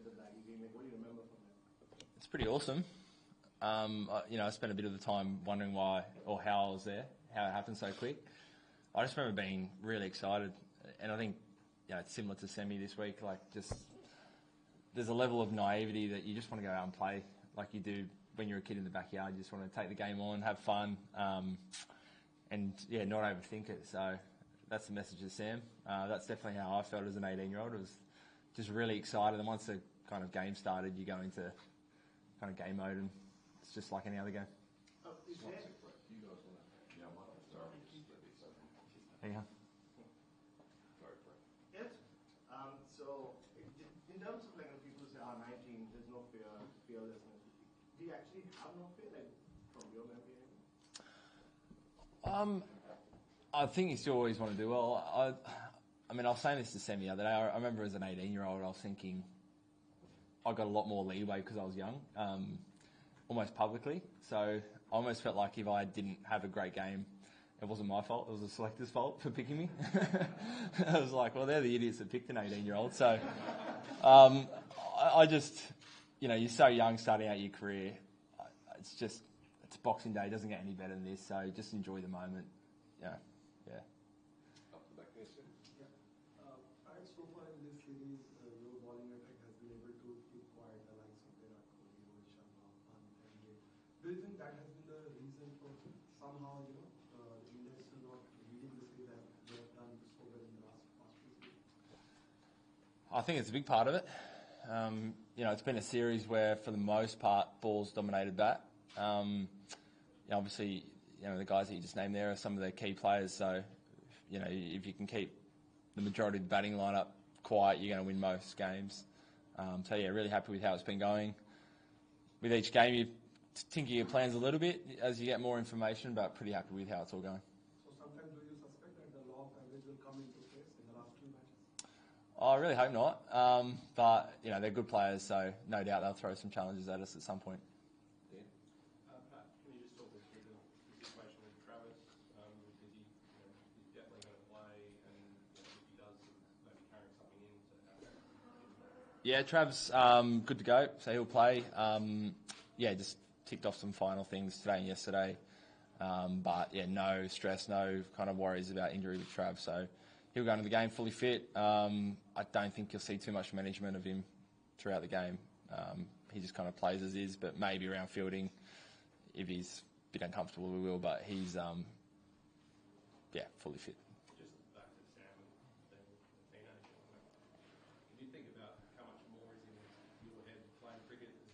with the Baggy game? Like, what do you remember from it? It's pretty awesome. I spent a bit of the time wondering why or how I was there, how it happened so quick. I just remember being really excited, and I think it's similar to semi this week. Like, just there's a level of naivety that you just want to go out and play like you do when you're a kid in the backyard. You just want to take the game on, have fun, and not overthink it. So that's the message to Sam. That's definitely how I felt as an 18-year-old. I was just really excited, and once the kind of game started, you go into kind of game mode, and it's just like any other game. There you go. Yes. So, in terms of like when people say, 19, there's no fearlessness. Do you actually have no fear, like from your memory? I think you still always want to do well. I mean, I was saying this to Sam the other day. I remember as an 18-year-old, I was thinking I got a lot more leeway because I was young, almost publicly. So I almost felt like if I didn't have a great game, it wasn't my fault. It was the selector's fault for picking me. I was like, well, they're the idiots that picked an 18-year-old. So I just, you're so young starting out your career. It's Boxing Day. It doesn't get any better than this. So just enjoy the moment. Yeah. Up the back there, sir. Yeah. Pat, so far in this series, your bowling attack has been able to keep quiet the likes of Virat Kohli, Rohit Sharma, Pant, and Gill. Do you think that has been the reason for somehow, the India is still not leading the series that they have done so well in the last few seasons? I think it's a big part of it. It's been a series where, for the most part, ball's dominated bat. Obviously, the guys that you just named there are some of their key players. So, if you can keep the majority of the batting lineup quiet, you're going to win most games. Really happy with how it's been going. With each game, you tinker your plans a little bit as you get more information, but pretty happy with how it's all going. So sometimes do you suspect that the law of average will come into place in the last few matches? I really hope not. But they're good players, so no doubt they'll throw some challenges at us at some point. Pat, can you just talk us through the situation with Travis? He's definitely going to play, and if he does, maybe carrying something in to have. Yeah, Trav's good to go, so he'll play. Just ticked off some final things today and yesterday. No stress, no kind of worries about injury with Trav. So he'll go into the game fully fit. I don't think you'll see too much management of him throughout the game. He just kind of plays as is, but maybe around fielding, if he's a bit uncomfortable, we will. But he's, fully fit. Just back to Sam and being a teenager. Can you think about how much more is in your head playing cricket as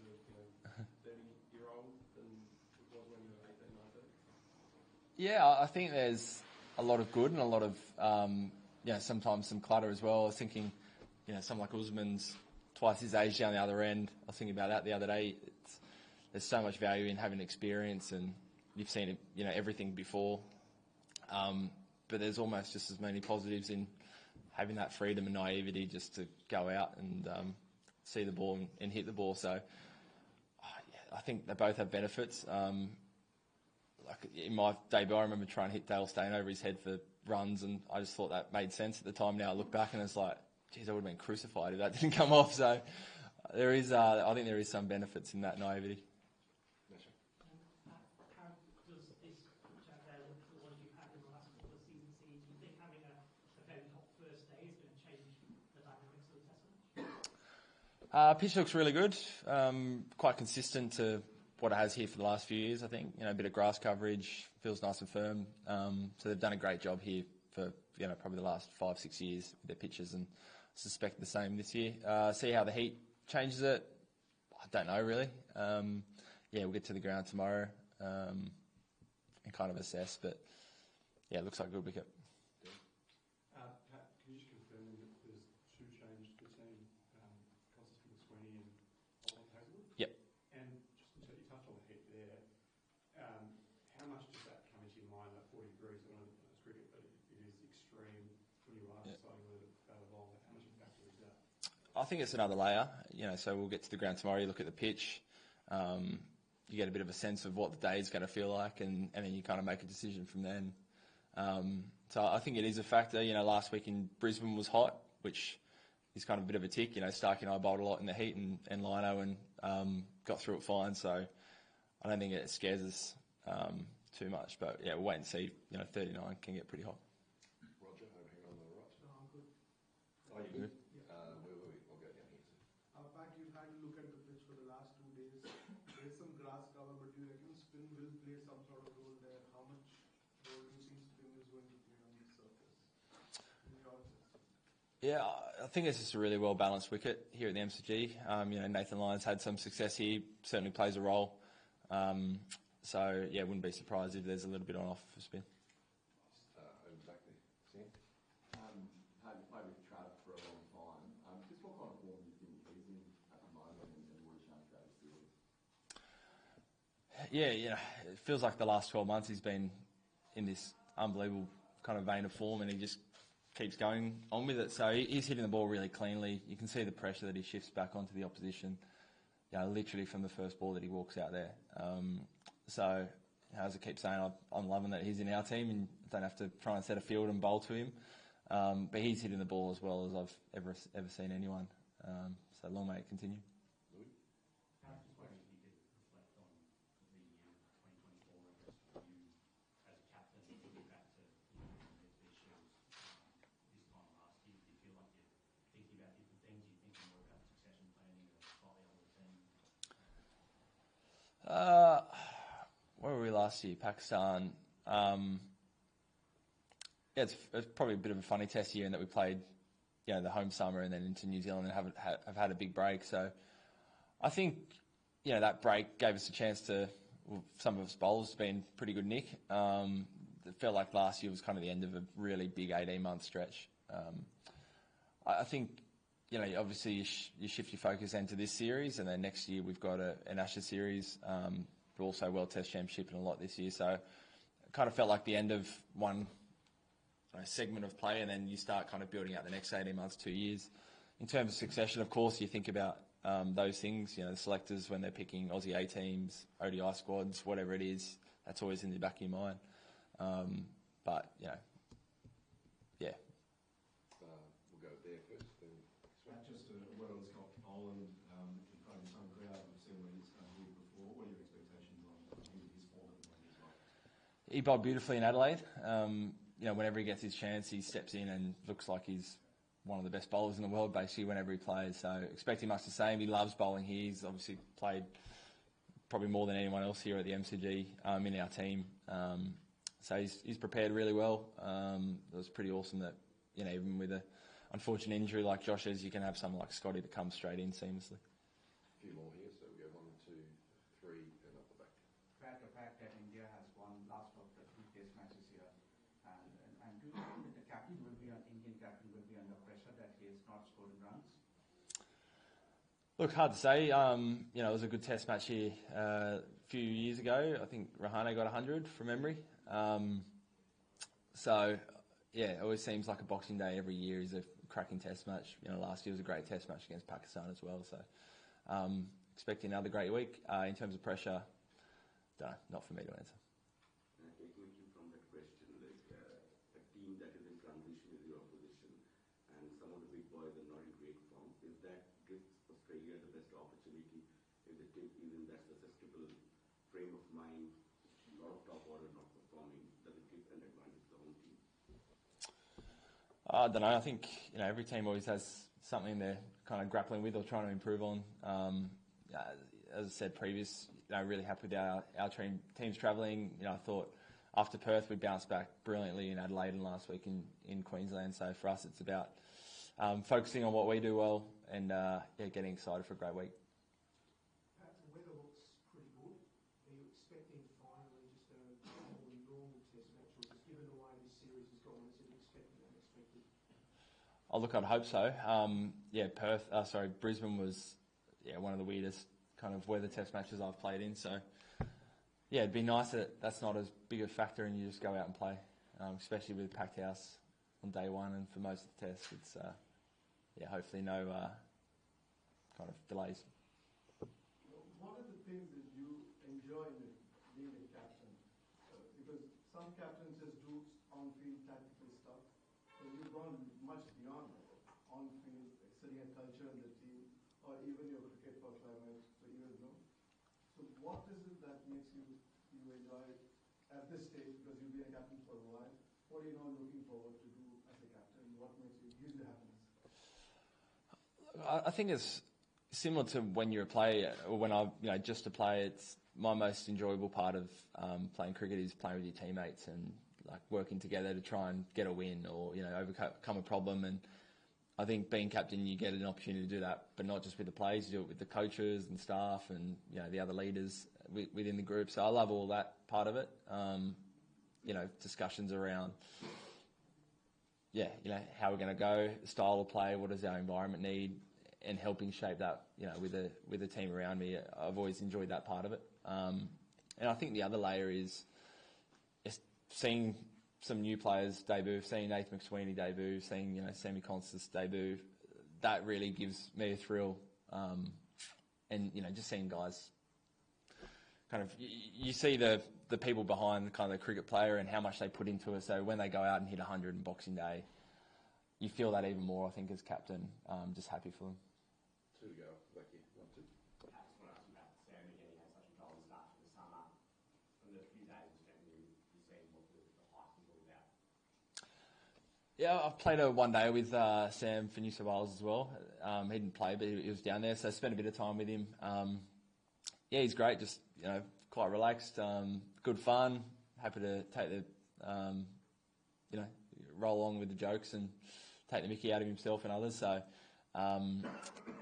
a 30-year-old than it was when you were 18, 19? Yeah, I think there's a lot of good and a lot of, sometimes some clutter as well. I was thinking, someone like Usman's twice his age down the other end. I was thinking about that the other day. There's so much value in having experience, and you've seen everything before. But there's almost just as many positives in having that freedom and naivety just to go out and see the ball and hit the ball. So I think they both have benefits. Like in my debut, I remember trying to hit Dale Steyn over his head for runs, and I just thought that made sense at the time. Now I look back and it's like, geez, I would have been crucified if that didn't come off. So there is, I think there is some benefits in that naivety. How does this pitch out there look for the ones you've had in the last couple of seasons? Do you think having a very hot first day is going to change the dynamics of the test match? Pitch looks really good. Quite consistent to what it has here for the last few years, I think. A bit of grass coverage, feels nice and firm. So they've done a great job here for probably the last 5-6 years with their pitches, and I suspect the same this year. See how the heat changes it. I don't know really. We'll get to the ground tomorrow and kind of assess. But it looks like a good wicket. Pat, can you just confirm that there's two changes between Constantine Sweeney and Oliver Hazelwood? Yep. And just you touched on the heat there. How much does that come into your mind? At 40 degrees, I know it's cricket, but it is extreme when you are deciding whether to bat along. How much of a factor is that? I think it's another layer. So we'll get to the ground tomorrow. You look at the pitch. You get a bit of a sense of what the day is going to feel like, and then you kind of make a decision from then. So I think it is a factor. Last week in Brisbane was hot, which he's kind of a bit of a tick. Starkey and I bowled a lot in the heat and lino and got through it fine. So I don't think it scares us too much. But yeah, we'll wait and see. 39 can get pretty hot. Roger, over here on the right. No, I'm good. Oh, you good? Where were we? I'll go down here. Pat, you've had a look at the pitch for the last 2 days. There's some grass cover, but do you reckon spin will play some sort of role there? How much role do you think spin is going to play on the surface? In your assessment? Yeah, I think it's just a really well-balanced wicket here at the MCG. Nathan Lyon's had some success here, certainly plays a role. So, yeah, wouldn't be surprised if there's a little bit on off for spin. Over back there. Sam? Had played with Trav for a long time. Just what kind of form do you think he's in at the moment and what he's shown throughout his series? Yeah, it feels like the last 12 months he's been in this unbelievable kind of vein of form and he just keeps going on with it. So he's hitting the ball really cleanly. You can see the pressure that he shifts back onto the opposition, literally from the first ball that he walks out there. So, as I keep saying, I'm loving that he's in our team and don't have to try and set a field and bowl to him. But he's hitting the ball as well as I've ever seen anyone. So long may it continue. Louis? I was just wondering if you could reflect on the year 2024, I guess, for you as a captain, thinking back to these shows this time last year. Do you feel like you're thinking about different things? Are you thinking more about succession planning or slightly older team? Where were we last year? Pakistan. It's probably a bit of a funny test year in that we played, the home summer and then into New Zealand and have had a big break. So I think, that break gave us a chance to, some of us bowlers been pretty good nick. It felt like last year was kind of the end of a really big 18-month stretch. I think, obviously you shift your focus into this series and then next year we've got an Ashes series, but also World Test Championship and a lot this year. So it kind of felt like the end of one segment of play and then you start kind of building out the next 18 months, 2 years. In terms of succession, of course, you think about those things, the selectors when they're picking Aussie A teams, ODI squads, whatever it is, that's always in the back of your mind. But, yeah. We'll go there first. Then Just a word on Scott Boland in front of his home crowd. We've seen what he's done here before. What are your expectations on his form at the moment as well? He bowled beautifully in Adelaide. Whenever he gets his chance, he steps in and looks like he's one of the best bowlers in the world, basically, whenever he plays. So expecting much the same. He loves bowling here. He's obviously played probably more than anyone else here at the MCG in our team. So he's prepared really well. It was pretty awesome that, even with an unfortunate injury like Josh says, you can have someone like Scotty to come straight in seamlessly. a few more here, so we go 1, 2, 3, and up the back. Pat, the fact that India has won last of the 2 test matches here, and do you think that Indian captain will be under pressure that he has not scored runs? Look, hard to say. It was a good test match here a few years ago. I think Rahane got 100 from memory. It always seems like a Boxing Day every year is a cracking test match. Last year was a great test match against Pakistan as well. So, expecting another great week. In terms of pressure, not for me to answer. Taking you from that question, a team that is in transition with your opposition and some of the big boys are not in great form, is that gives Australia the best opportunity if the team is in that susceptible frame of mind, a lot of top order not performing, does it give an advantage to the home team? I don't know. I think every team always has something they're kind of grappling with or trying to improve on. As I said previous, really happy with our team's travelling. I thought after Perth we bounced back brilliantly in Adelaide and last week in Queensland. So for us, it's about focusing on what we do well and getting excited for a great week. Pat, the weather looks pretty good. Are you expecting finally just a more normal test match, or just given the way this series has gone, is it expected unexpected? Oh, look, I'd hope so. Brisbane was one of the weirdest kind of weather test matches I've played in. So, it'd be nice that that's not as big a factor and you just go out and play, especially with a packed house on day one and for most of the tests. It's, hopefully no kind of delays. What are the things that you enjoy in being a captain? Because some captains just do on-field tactical stuff, and you've gone much beyond that. On-field, sitting you enjoy at this stage because you've been a captain for a while? What are you now looking forward to do as a captain? What gives you happiness? I think it's similar to when you're a player, or when just a player. It's my most enjoyable part of playing cricket is playing with your teammates and like working together to try and get a win or overcome a problem. And I think being captain, you get an opportunity to do that, but not just with the players. You do it with the coaches and staff and the other leaders within the group. So I love all that part of it. Discussions around how we're going to go, style of play, what does our environment need, and helping shape that, with the team around me. I've always enjoyed that part of it. And I think the other layer is seeing some new players debut, seeing Nathan McSweeney debut, seeing, Sammy Constance debut. That really gives me a thrill. And, just seeing guys kind of, you see the people behind kind of the cricket player and how much they put into it. So when they go out and hit 100 on Boxing Day, you feel that even more, I think, as captain. Just happy for them. Two to go. Becky, 1, 2. I just want to ask about Sam again. He had such a golden start to the summer. From the few days you spent with him, you seen what the hype was all about. Yeah, I've played a one day with Sam for New South Wales as well. He didn't play, but he was down there, so I spent a bit of time with him. He's great. Just quite relaxed, good fun. Happy to take the roll along with the jokes and take the mickey out of himself and others. So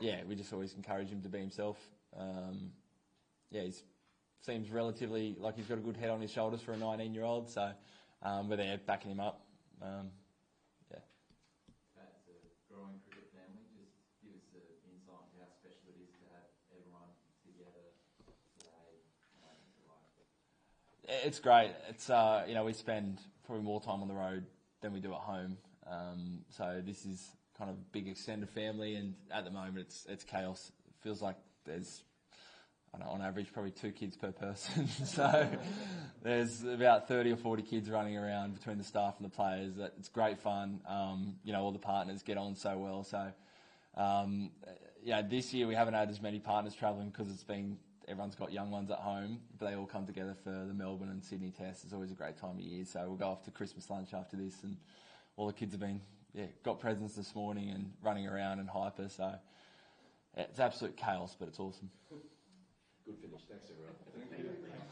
we just always encourage him to be himself. He seems relatively like he's got a good head on his shoulders for a 19-year-old. So we're there backing him up. That's a growing cricket family. Just give us an insight into how special it is to have everyone together today. It's great. It's we spend probably more time on the road than we do at home. So this is kind of a big extended family, and at the moment it's chaos. It feels like there's, on average, probably 2 kids per person. So there's about 30 or 40 kids running around between the staff and the players. It's great fun. All the partners get on so well. So, this year we haven't had as many partners travelling because everyone's got young ones at home, but they all come together for the Melbourne and Sydney tests. It's always a great time of year. So we'll go off to Christmas lunch after this, and all the kids have got presents this morning and running around and hyper. So it's absolute chaos, but it's awesome. Good finish. Thanks, everyone.